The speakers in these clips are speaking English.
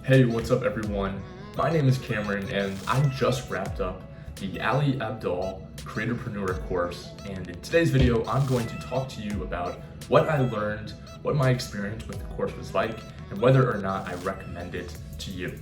Hey, what's up everyone? My name is Cameron and I just wrapped up the Ali Abdaal Creatorpreneur Course, and in today's video I'm going to talk to you about what I learned, what my experience with the course was like, and whether or not I recommend it to you.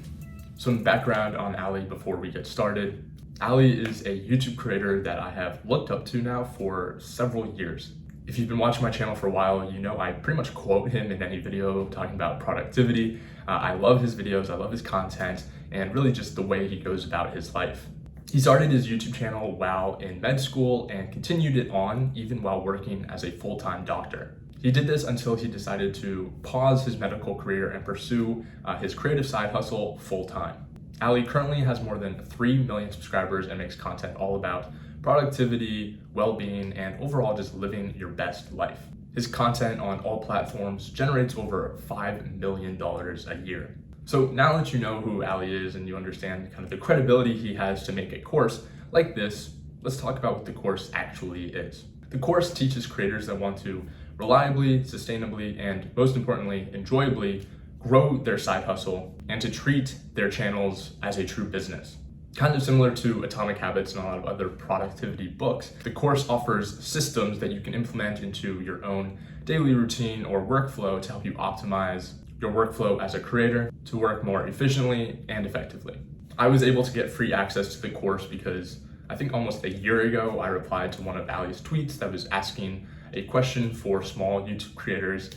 Some background on Ali before we get started. Ali is a YouTube creator that I have looked up to now for several years. If you've been watching my channel for a while, you know I pretty much quote him in any video talking about productivity. I love his videos, I love his content, and really just the way he goes about his life. He started his YouTube channel while in med school and continued it on even while working as a full-time doctor. He did this until he decided to pause his medical career and pursue his creative side hustle full-time. Ali currently has more than 3 million subscribers and makes content all about productivity, well-being, and overall just living your best life. His content on all platforms generates over $5 million a year. So now that you know who Ali is and you understand kind of the credibility he has to make a course like this, let's talk about what the course actually is. The course teaches creators that want to reliably, sustainably, and most importantly, enjoyably grow their side hustle and to treat their channels as a true business. Kind of similar to Atomic Habits and a lot of other productivity books, the course offers systems that you can implement into your own daily routine or workflow to help you optimize your workflow as a creator to work more efficiently and effectively. I was able to get free access to the course because I think almost a year ago, I replied to one of Ali's tweets that was asking a question for small YouTube creators.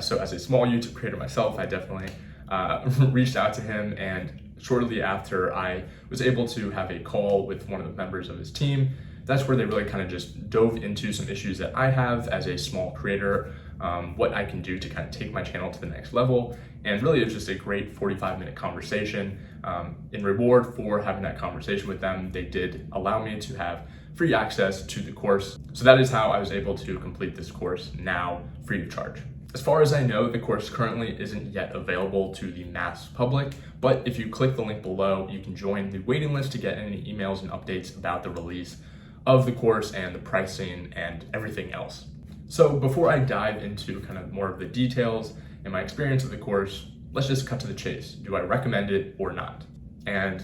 So as a small YouTube creator myself, I definitely reached out to him, and shortly after I was able to have a call with one of the members of his team. That's where they really kind of just dove into some issues that I have as a small creator, what I can do to kind of take my channel to the next level. And really it was just a great 45-minute conversation. In reward for having that conversation with them, they did allow me to have free access to the course. So that is how I was able to complete this course now free of charge. As far as I know, the course currently isn't yet available to the mass public, but if you click the link below, you can join the waiting list to get any emails and updates about the release of the course and the pricing and everything else. So before I dive into kind of more of the details and my experience with the course, let's just cut to the chase. Do I recommend it or not? And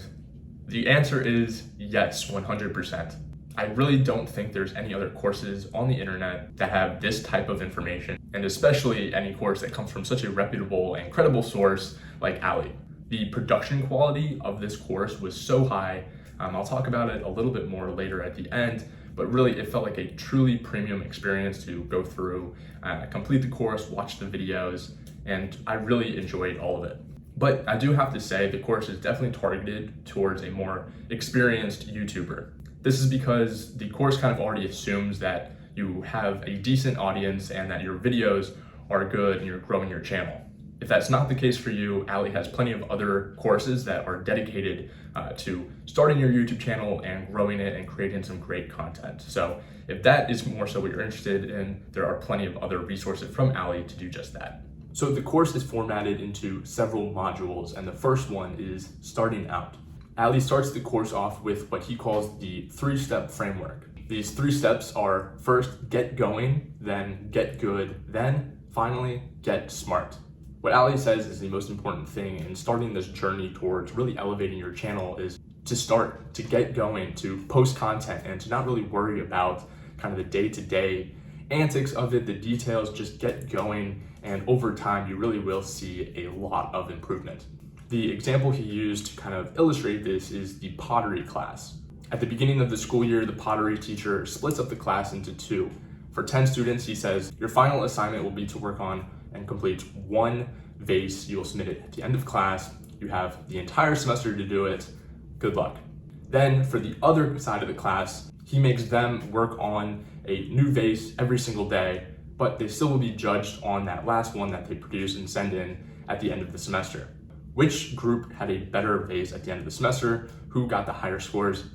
the answer is yes, 100%. I really don't think there's any other courses on the internet that have this type of information, and especially any course that comes from such a reputable and credible source like Ali. The production quality of this course was so high. I'll talk about it a little bit more later at the end, but really it felt like a truly premium experience to go through, complete the course, watch the videos, and I really enjoyed all of it. But I do have to say the course is definitely targeted towards a more experienced YouTuber. This is because the course kind of already assumes that you have a decent audience and that your videos are good and you're growing your channel. If that's not the case for you, Ali has plenty of other courses that are dedicated to starting your YouTube channel and growing it and creating some great content. So if that is more so what you're interested in, there are plenty of other resources from Ali to do just that. So the course is formatted into several modules, and the first one is starting out. Ali starts the course off with what he calls the 3-step framework. These 3 steps are first, get going, then get good, then finally get smart. What Ali says is the most important thing in starting this journey towards really elevating your channel is to start, to get going, to post content, and to not really worry about kind of the day-to-day antics of it, the details, just get going, and over time you really will see a lot of improvement. The example he used to kind of illustrate this is the pottery class. At the beginning of the school year, the pottery teacher splits up the class into 2. For 10 students, he says, your final assignment will be to work on and complete 1 vase. You will submit it at the end of class. You have the entire semester to do it. Good luck. Then for the other side of the class, he makes them work on a new vase every single day, but they still will be judged on that last one that they produce and send in at the end of the semester. Which group had a better vase at the end of the semester? Who got the higher scores?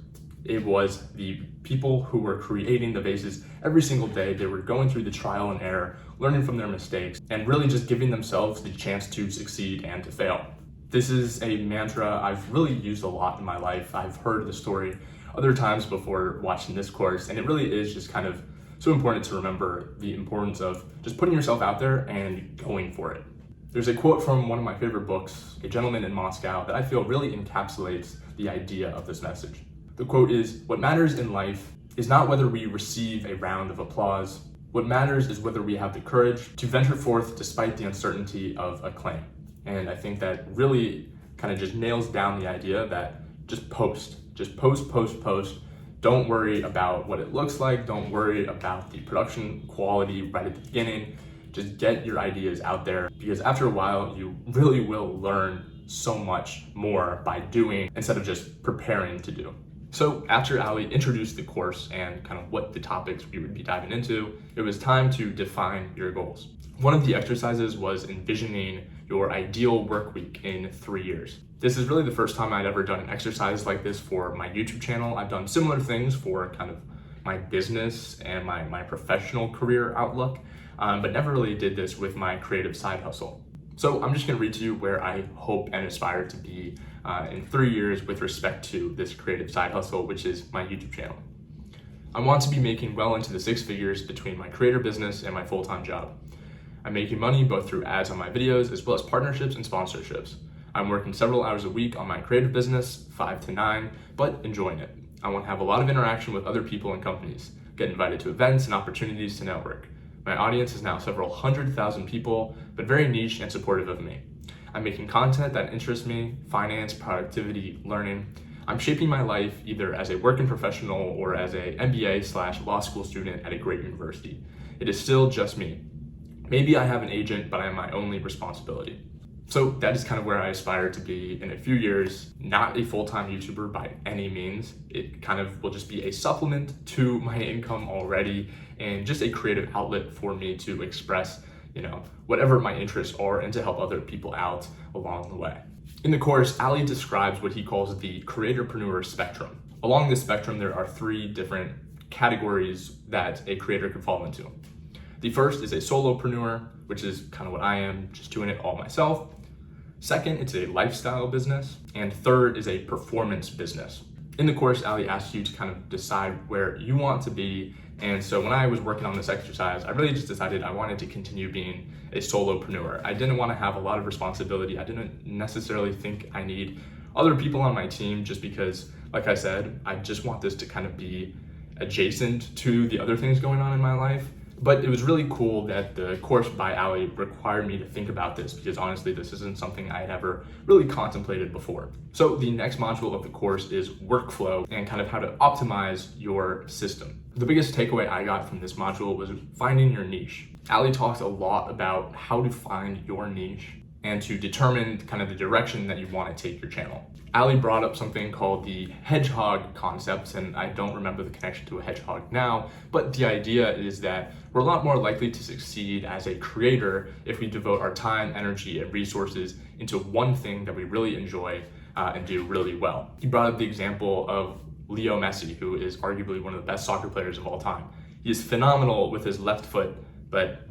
It was the people who were creating the vases every single day. They were going through the trial and error, learning from their mistakes, and really just giving themselves the chance to succeed and to fail. This is a mantra I've really used a lot in my life. I've heard the story other times before watching this course, and it really is just kind of so important to remember the importance of just putting yourself out there and going for it. There's a quote from one of my favorite books, A Gentleman in Moscow, that I feel really encapsulates the idea of this message. The quote is, "What matters in life is not whether we receive a round of applause. What matters is whether we have the courage to venture forth despite the uncertainty of acclaim." And I think that really kind of just nails down the idea that just post. Don't worry about what it looks like. Don't worry about the production quality right at the beginning. Just get your ideas out there, because after a while, you really will learn so much more by doing instead of just preparing to do. So after Ali introduced the course and kind of what the topics we would be diving into, it was time to define your goals. One of the exercises was envisioning your ideal work week in 3 years. This is really the first time I'd ever done an exercise like this for my YouTube channel. I've done similar things for kind of my business and my professional career outlook, but never really did this with my creative side hustle. So I'm just gonna read to you where I hope and aspire to be in 3 years with respect to this creative side hustle, which is my YouTube channel. I want to be making well into the 6 figures between my creator business and my full-time job. I'm making money both through ads on my videos as well as partnerships and sponsorships. I'm working several hours a week on my creative business, 5 to 9, but enjoying it. I want to have a lot of interaction with other people and companies, get invited to events and opportunities to network. My audience is now several 100,000 people, but very niche and supportive of me. I'm making content that interests me, finance, productivity, learning. I'm shaping my life either as a working professional or as a MBA/law school student at a great university. It is still just me. Maybe I have an agent, but I am my only responsibility. So that is kind of where I aspire to be in a few years. Not a full-time YouTuber by any means. It kind of will just be a supplement to my income already and just a creative outlet for me to express, whatever my interests are and to help other people out along the way. In the course, Ali describes what he calls the Creatorpreneur spectrum. Along this spectrum, there are 3 different categories that a creator could fall into. The first is a solopreneur, which is kind of what I am, just doing it all myself. Second, it's a lifestyle business. And third is a performance business. In the course, Ali asks you to kind of decide where you want to be. And so when I was working on this exercise, I really just decided I wanted to continue being a solopreneur. I didn't want to have a lot of responsibility. I didn't necessarily think I need other people on my team just because, like I said, I just want this to kind of be adjacent to the other things going on in my life. But it was really cool that the course by Ali required me to think about this, because honestly, this isn't something I had ever really contemplated before. So the next module of the course is workflow and kind of how to optimize your system. The biggest takeaway I got from this module was finding your niche. Ali talks a lot about how to find your niche and to determine kind of the direction that you want to take your channel. Ali brought up something called the hedgehog concept, and I don't remember the connection to a hedgehog now, but the idea is that we're a lot more likely to succeed as a creator if we devote our time, energy, and resources into one thing that we really enjoy and do really well. He brought up the example of Leo Messi, who is arguably one of the best soccer players of all time. He is phenomenal with his left foot, but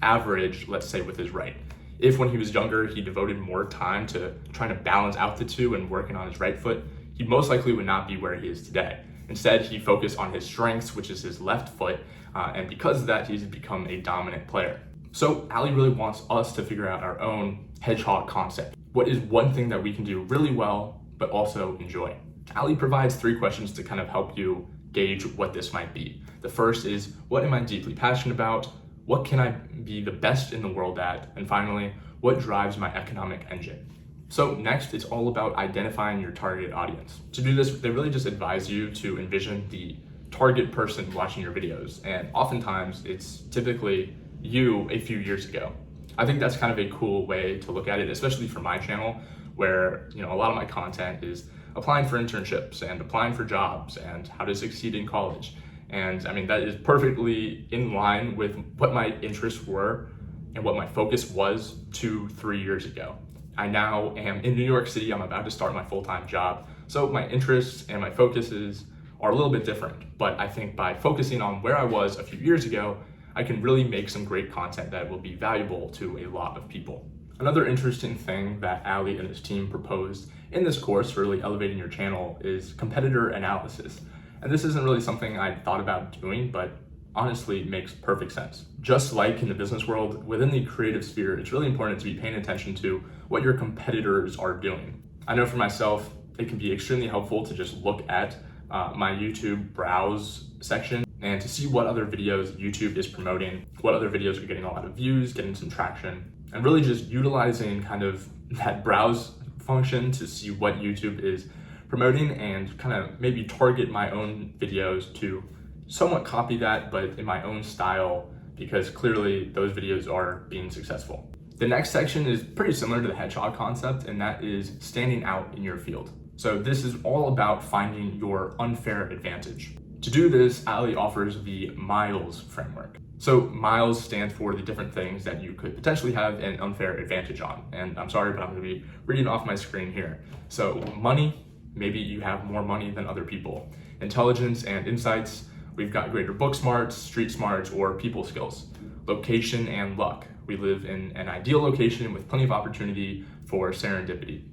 average, let's say, with his right. If when he was younger, he devoted more time to trying to balance out the two and working on his right foot, he most likely would not be where he is today. Instead, he focused on his strengths, which is his left foot, and because of that, he's become a dominant player. So Ali really wants us to figure out our own hedgehog concept. What is one thing that we can do really well, but also enjoy? Ali provides 3 questions to kind of help you gauge what this might be. The first is, what am I deeply passionate about? What can I be the best in the world at? And finally, what drives my economic engine? So next, it's all about identifying your target audience. To do this, they really just advise you to envision the target person watching your videos. And oftentimes, it's typically you a few years ago. I think that's kind of a cool way to look at it, especially for my channel, where a lot of my content is applying for internships and applying for jobs and how to succeed in college. And I mean, that is perfectly in line with what my interests were and what my focus was 2-3 years ago. I now am in New York City. I'm about to start my full-time job. So my interests and my focuses are a little bit different. But I think by focusing on where I was a few years ago, I can really make some great content that will be valuable to a lot of people. Another interesting thing that Ali and his team proposed in this course for really elevating your channel is competitor analysis. And this isn't really something I thought about doing, but honestly makes perfect sense. Just like in the business world, within the creative sphere, it's really important to be paying attention to what your competitors are doing. I know for myself, it can be extremely helpful to just look at my YouTube browse section and to see what other videos YouTube is promoting, what other videos are getting a lot of views, getting some traction, and really just utilizing kind of that browse function to see what YouTube is promoting and kind of maybe target my own videos to somewhat copy that, but in my own style, because clearly those videos are being successful. The next section is pretty similar to the hedgehog concept, and that is standing out in your field. So this is all about finding your unfair advantage. To do this, Ali offers the MILES framework. So MILES stands for the different things that you could potentially have an unfair advantage on. And I'm sorry, but I'm gonna be reading off my screen here. So money, maybe you have more money than other people. Intelligence and insights, we've got greater book smarts, street smarts, or people skills. Location and luck, we live in an ideal location with plenty of opportunity for serendipity.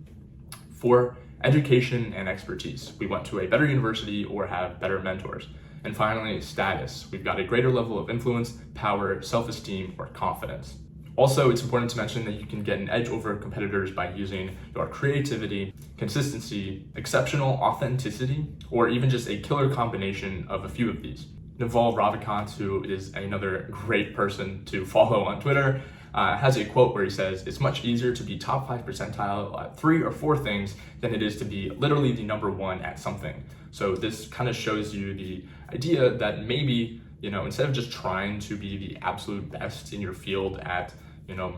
For education and expertise, we went to a better university or have better mentors. And finally, status, we've got a greater level of influence, power, self-esteem, or confidence. Also, it's important to mention that you can get an edge over competitors by using your creativity, consistency, exceptional authenticity, or even just a killer combination of a few of these. Naval Ravikant, who is another great person to follow on Twitter, has a quote where he says, "It's much easier to be top 5 percentile at 3 or 4 things than it is to be literally the number 1 at something." So this kind of shows you the idea that maybe, instead of just trying to be the absolute best in your field at,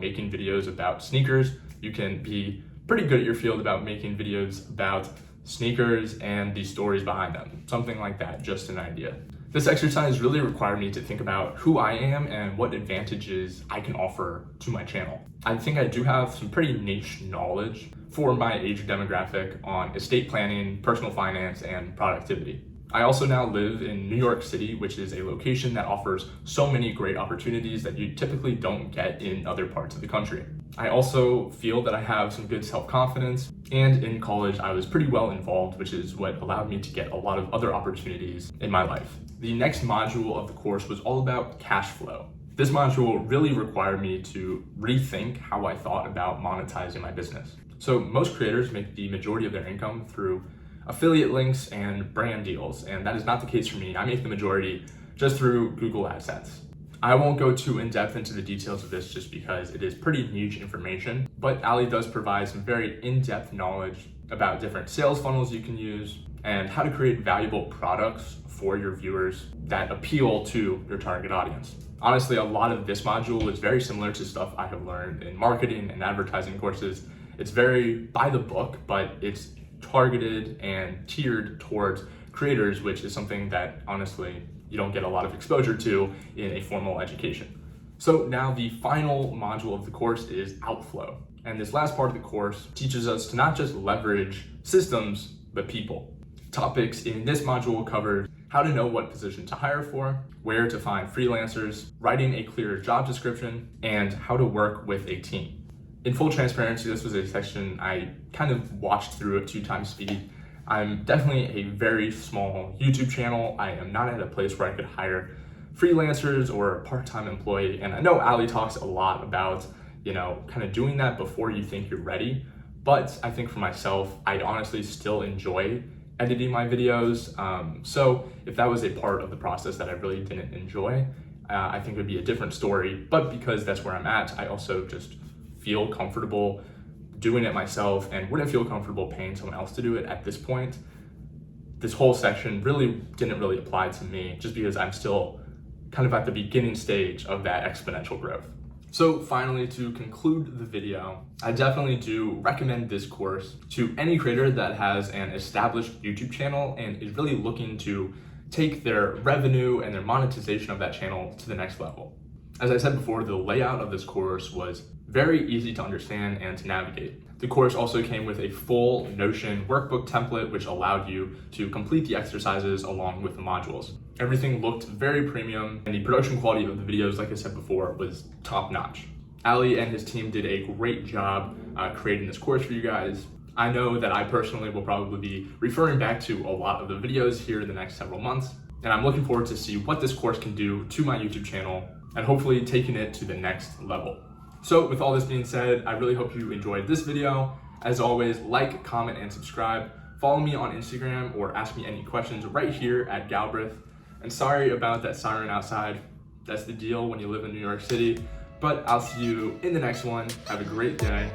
making videos about sneakers, you can be pretty good at your field about making videos about sneakers and the stories behind them. Something like that, just an idea. This exercise really required me to think about who I am and what advantages I can offer to my channel. I think I do have some pretty niche knowledge for my age demographic on estate planning, personal finance, and productivity. I also now live in New York City, which is a location that offers so many great opportunities that you typically don't get in other parts of the country. I also feel that I have some good self-confidence, and in college I was pretty well involved, which is what allowed me to get a lot of other opportunities in my life. The next module of the course was all about cash flow. This module really required me to rethink how I thought about monetizing my business. So most creators make the majority of their income through affiliate links and brand deals, and that is not the case for me. I make the majority just through Google AdSense. I won't go too in depth into the details of this just because it is pretty niche information, but Ali does provide some very in-depth knowledge about different sales funnels you can use and how to create valuable products for your viewers that appeal to your target audience. Honestly, a lot of this module is very similar to stuff I have learned in marketing and advertising courses. It's very by the book, but it's targeted and tiered towards creators, which is something that honestly you don't get a lot of exposure to in a formal education. So now the final module of the course is Outflow. And this last part of the course teaches us to not just leverage systems, but people. Topics in this module cover how to know what position to hire for, where to find freelancers, writing a clear job description, and how to work with a team. In full transparency, this was a section I kind of watched through at 2 times speed. I'm definitely a very small YouTube channel. I am not at a place where I could hire freelancers or a part-time employee. And I know Ali talks a lot about, kind of doing that before you think you're ready. But I think for myself, I'd honestly still enjoy editing my videos. So if that was a part of the process that I really didn't enjoy, I think it would be a different story. But because that's where I'm at, I also just feel comfortable doing it myself and wouldn't feel comfortable paying someone else to do it at this point. This whole section didn't really apply to me just because I'm still kind of at the beginning stage of that exponential growth. So finally, to conclude the video, I definitely do recommend this course to any creator that has an established YouTube channel and is really looking to take their revenue and their monetization of that channel to the next level. As I said before, the layout of this course was very easy to understand and to navigate. The course also came with a full Notion workbook template, which allowed you to complete the exercises along with the modules. Everything looked very premium, and the production quality of the videos, like I said before, was top notch. Ali and his team did a great job creating this course for you guys. I know that I personally will probably be referring back to a lot of the videos here in the next several months. And I'm looking forward to see what this course can do to my YouTube channel and hopefully taking it to the next level. So with all this being said, I really hope you enjoyed this video. As always, like, comment, and subscribe. Follow me on Instagram or ask me any questions right here at Galbraith. And sorry about that siren outside. That's the deal when you live in New York City. But I'll see you in the next one. Have a great day.